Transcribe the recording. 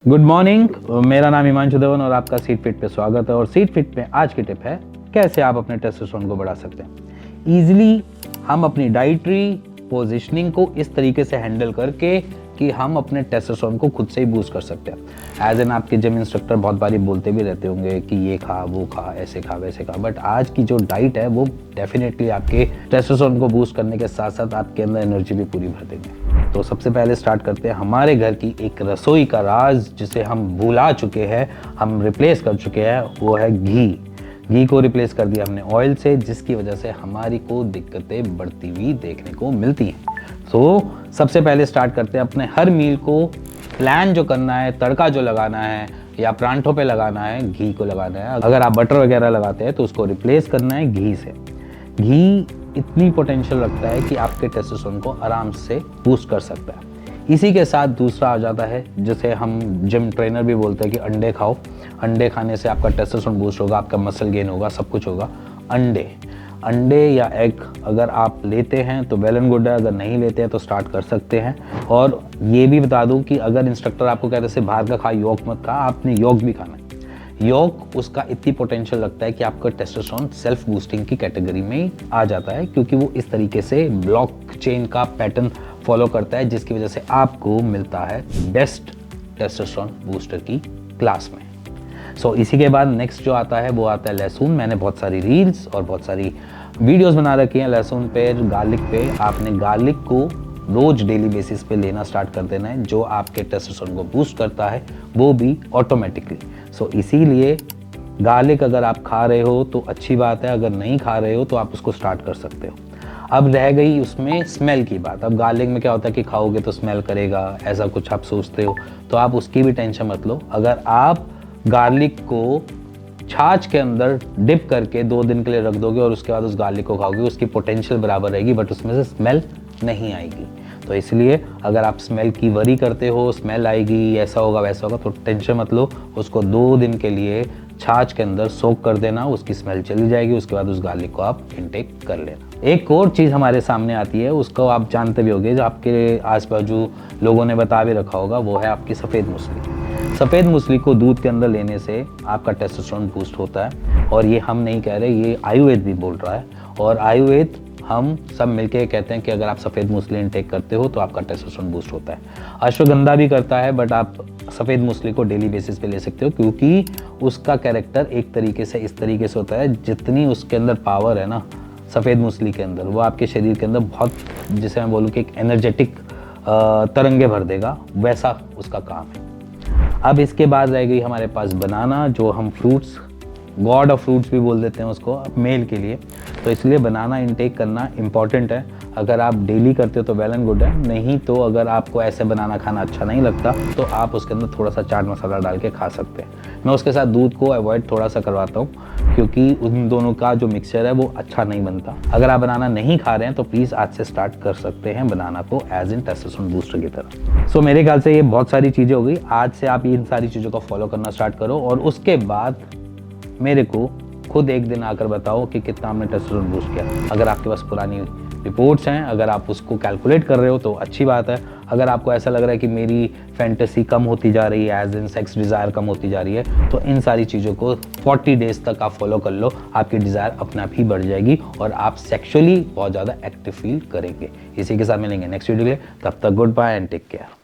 Good morning. मेरा नाम हिमांशु धवन और आपका सीट फिट पे स्वागत है। और सीट फिट पे आज की टिप है कैसे आप अपने टेस्टोस्टेरोन को बढ़ा सकते हैं। ईजिली हम अपनी डाइटरी पोजिशनिंग को इस तरीके से हैंडल करके कि हम अपने टेस्टोस्टेरोन को खुद से ही बूस्ट कर सकते हैं। एज एन आपके जिम इंस्ट्रक्टर बहुत बारी बोलते भी रहते होंगे कि ये खा वो खा ऐसे खा वैसे खा, बट आज की जो डाइट है वो डेफिनेटली आपके टेस्टोस्टेरोन को बूस्ट करने के साथ साथ आपके अंदर एनर्जी भी पूरी भर देंगे। तो सबसे पहले स्टार्ट करते हैं हमारे घर की एक रसोई का राज जिसे हम भुला चुके हैं, हम रिप्लेस कर चुके हैं, वो है घी। घी को रिप्लेस कर दिया हमने ऑयल से, जिसकी वजह से हमारी को दिक्कतें बढ़ती हुई देखने को मिलती हैं। तो सबसे पहले स्टार्ट करते हैं अपने हर मील को प्लान जो करना है, तड़का जो लगाना है या परांठों पे लगाना है, घी को लगाना है। अगर आप बटर वगैरह लगाते हैं तो उसको रिप्लेस करना है घी से। घी इतनी पोटेंशियल रखता है कि आपके टेस्टोस्टेरोन को आराम से बूस्ट कर सकता है। इसी के साथ दूसरा आ जाता है जिसे हम जिम ट्रेनर भी बोलते हैं कि अंडे खाओ। अंडे खाने से आपका टेस्टोस्टेरोन बूस्ट होगा, आपका मसल गेन होगा, सब कुछ होगा। अंडे या एग अगर आप लेते हैं तो वेल एंड गुड है, अगर नहीं लेते हैं तो स्टार्ट कर सकते हैं। और ये भी बता दूं कि अगर इंस्ट्रक्टर आपको कहते हैं बाहर का खा, योग मत खा, आपने योग भी खाना है। योग उसका इतनी पोटेंशियल लगता है कि आपका टेस्टोस्टेरोन सेल्फ बूस्टिंग की कैटेगरी में आ जाता है, क्योंकि वो इस तरीके से ब्लॉक चेन का पैटर्न फॉलो करता है, जिसकी वजह से आपको मिलता है बेस्ट टेस्टोस्टेरोन बूस्टर की क्लास में। सो इसी के बाद नेक्स्ट जो आता है वो आता है लहसुन। मैंने बहुत सारी रील्स और बहुत सारी वीडियोस बना रखी हैं लहसुन पे, गार्लिक पे। आपने गार्लिक को रोज डेली बेसिस पे लेना स्टार्ट कर देना है, जो आपके टेस्टोस्टेरोन को बूस्ट करता है वो भी ऑटोमेटिकली। सो इसीलिए गार्लिक अगर आप खा रहे हो तो अच्छी बात है, अगर नहीं खा रहे हो तो आप उसको स्टार्ट कर सकते हो। अब रह गई उसमें स्मेल की बात। अब गार्लिक में क्या होता है कि खाओगे तो स्मेल करेगा, ऐसा कुछ आप सोचते हो, तो आप उसकी भी टेंशन मत लो। अगर आप गार्लिक को छाछ के अंदर डिप करके 2 दिन के लिए रख दोगे और उसके बाद उस गार्लिक को खाओगे, उसकी पोटेंशियल बराबर रहेगी, बट उसमें से स्मेल नहीं आएगी। तो इसलिए अगर आप स्मेल की वरी करते हो, स्मेल आएगी, ऐसा होगा वैसा होगा, तो टेंशन मत लो। उसको 2 दिन के लिए छाछ के अंदर सोक कर देना, उसकी स्मेल चली जाएगी, उसके बाद उस गार्लिक को आप इनटेक कर लेना। एक और चीज़ हमारे सामने आती है, उसको आप जानते भी होंगे, जो आपके आस बाजू लोगों ने बता भी रखा होगा, वो है आपकी सफ़ेद मूसली। सफ़ेद मूसली को दूध के अंदर लेने से आपका टेस्टोस्टेरोन बूस्ट होता है। और ये हम नहीं कह रहे, ये आयुर्वेद भी बोल रहा है। और आयुर्वेद हम सब मिलके कहते हैं कि अगर आप सफ़ेद मूसली इनटेक करते हो तो आपका टेस्टोस्टेरोन बूस्ट होता है। अश्वगंधा भी करता है, बट आप सफ़ेद मूसली को डेली बेसिस पे ले सकते हो, क्योंकि उसका कैरेक्टर एक तरीके से इस तरीके से होता है, जितनी उसके अंदर पावर है ना सफ़ेद मूसली के अंदर, वो आपके शरीर के अंदर बहुत, जिसे मैं बोलूँ कि एक एनर्जेटिक तरंगे भर देगा, वैसा उसका काम है। अब इसके बाद रह गई हमारे पास बनाना, जो हम फ्रूट्स, गॉड ऑफ फ्रूट्स भी बोल देते हैं उसको मेल के लिए। तो इसलिए बनाना इनटेक करना इम्पॉर्टेंट है। अगर आप डेली करते हो तो वेल एंड गुड है, नहीं तो अगर आपको ऐसे बनाना खाना अच्छा नहीं लगता तो आप उसके अंदर थोड़ा सा चाट मसाला डाल के खा सकते हैं। मैं उसके साथ दूध को अवॉइड थोड़ा सा करवाता हूँ, क्योंकि उन दोनों का जो मिक्सचर है वो अच्छा नहीं बनता। अगर आप बनाना नहीं खा रहे हैं तो प्लीज़ आज से स्टार्ट कर सकते हैं बनाना को एज इन टेस्टोस्टेरोन बूस्टर की तरह। सो मेरे ख्याल से ये बहुत सारी चीज़ें हो गई। आज से आप इन सारी चीज़ों को फॉलो करना स्टार्ट करो और उसके बाद मेरे को खुद एक दिन आकर बताओ कि कितना आपने टेस्टोस्टेरोन बूस्ट किया। अगर आपके पास पुरानी रिपोर्ट्स हैं, अगर आप उसको कैलकुलेट कर रहे हो तो अच्छी बात है। अगर आपको ऐसा लग रहा है कि मेरी फैंटेसी कम होती जा रही है, एज इन सेक्स डिज़ायर कम होती जा रही है, तो इन सारी चीज़ों को 40 डेज तक आप फॉलो कर लो। आपकी डिज़ायर अपने आप ही बढ़ जाएगी और आप सेक्सुअली बहुत ज़्यादा एक्टिव फील करेंगे। इसी के साथ मिलेंगे नेक्स्ट वीडियो के लिए। तब तक goodbye and take care.